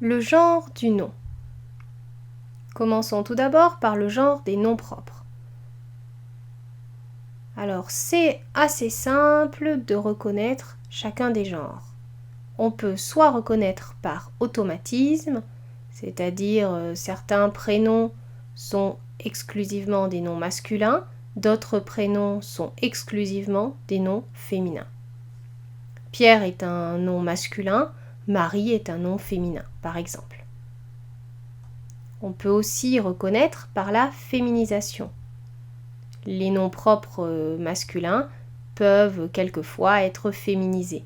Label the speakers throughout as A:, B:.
A: Le genre du nom. Commençons tout d'abord par le genre des noms propres. Alors, c'est assez simple de reconnaître chacun des genres. On peut soit reconnaître par automatisme, c'est-à-dire certains prénoms sont exclusivement des noms masculins, d'autres prénoms sont exclusivement des noms féminins. Pierre est un nom masculin, Marie est un nom féminin, par exemple. On peut aussi reconnaître par la féminisation. Les noms propres masculins peuvent quelquefois être féminisés.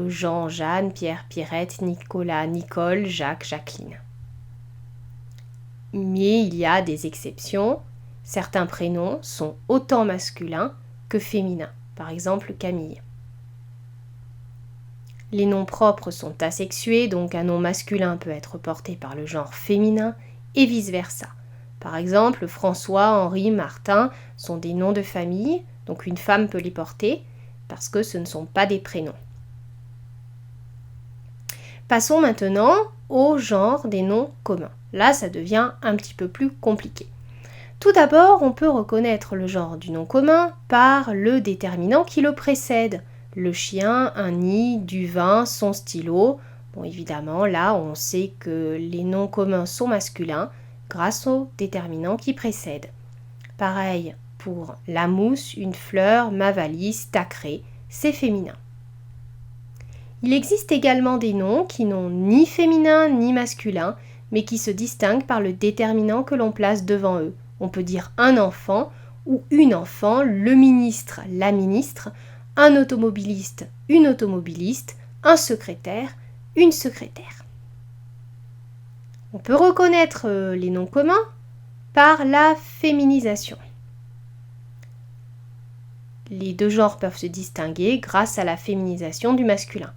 A: Jean, Jeanne, Pierre, Pierrette, Nicolas, Nicole, Jacques, Jacqueline. Mais il y a des exceptions. Certains prénoms sont autant masculins que féminins. Par exemple, Camille. Les noms propres sont asexués, donc un nom masculin peut être porté par le genre féminin et vice-versa. Par exemple, François, Henri, Martin sont des noms de famille, donc une femme peut les porter parce que ce ne sont pas des prénoms. Passons maintenant au genre des noms communs. Là, ça devient un petit peu plus compliqué. Tout d'abord, on peut reconnaître le genre du nom commun par le déterminant qui le précède. Le chien, un nid, du vin, son stylo. Bon, évidemment, là, on sait que les noms communs sont masculins grâce au déterminant qui précède. Pareil pour la mousse, une fleur, ma valise, ta craie, c'est féminin. Il existe également des noms qui n'ont ni féminin ni masculin, mais qui se distinguent par le déterminant que l'on place devant eux. On peut dire un enfant ou une enfant, le ministre, la ministre, un automobiliste, une automobiliste, un secrétaire, une secrétaire. On peut reconnaître les noms communs par la féminisation. Les deux genres peuvent se distinguer grâce à la féminisation du masculin.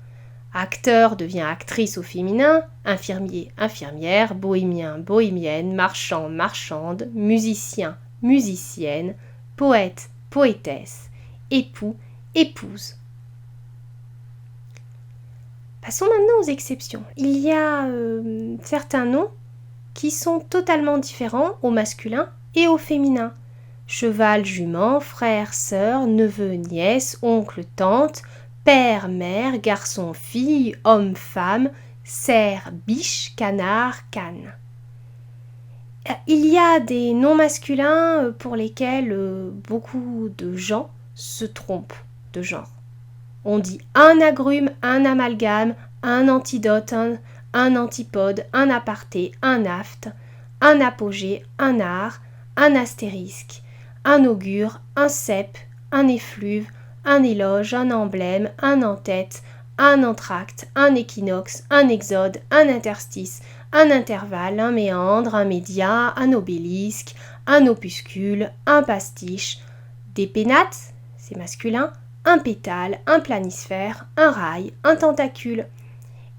A: Acteur devient actrice au féminin, infirmier, infirmière, bohémien, bohémienne, marchand, marchande, musicien, musicienne, poète, poétesse, époux, épouse. Passons maintenant aux exceptions. Il y a certains noms qui sont totalement différents au masculin et au féminin. Cheval, jument, frère, sœur, neveu, nièce, oncle, tante, père, mère, garçon, fille, homme, femme, cerf, biche, canard, canne. Il y a des noms masculins pour lesquels beaucoup de gens se trompent de genre. On dit un agrume, un amalgame, un antidote, un antipode, un aparté, un aft, un apogée, un art, un astérisque, un augure, un cep, un effluve, un éloge, un emblème, un en-tête, un entracte, un équinoxe, un exode, un interstice, un intervalle, un méandre, un média, un obélisque, un opuscule, un pastiche, des pénates, c'est masculin, un pétale, un planisphère, un rail, un tentacule.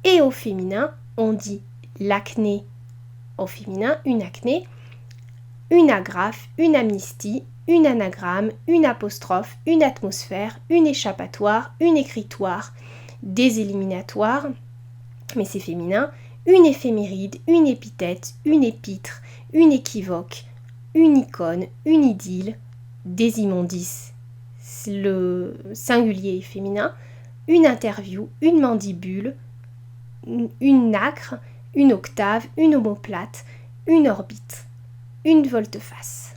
A: Et au féminin, on dit l'acné. Au féminin, une acné, une agrafe, une amnistie, une anagramme, une apostrophe, une atmosphère, une échappatoire, une écritoire, des éliminatoires, mais c'est féminin, une éphéméride, une épithète, une épître, une équivoque, une icône, une idylle, des immondices, le singulier est féminin, une interview, une mandibule, une nacre, une octave, une omoplate, une orbite, une volte-face.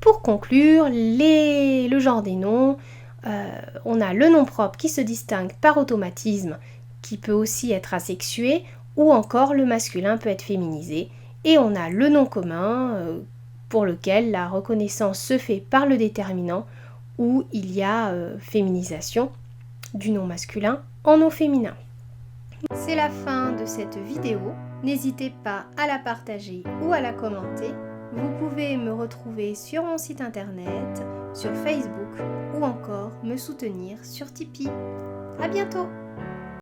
A: Pour conclure, le genre des noms, on a le nom propre qui se distingue par automatisme, qui peut aussi être asexué, ou encore le masculin peut être féminisé, et on a le nom commun pour lequel la reconnaissance se fait par le déterminant, où il y a féminisation du nom masculin en nom féminin. C'est la fin de cette vidéo, n'hésitez pas à la partager ou à la commenter. Vous pouvez me retrouver sur mon site internet, sur Facebook ou encore me soutenir sur Tipeee. À bientôt!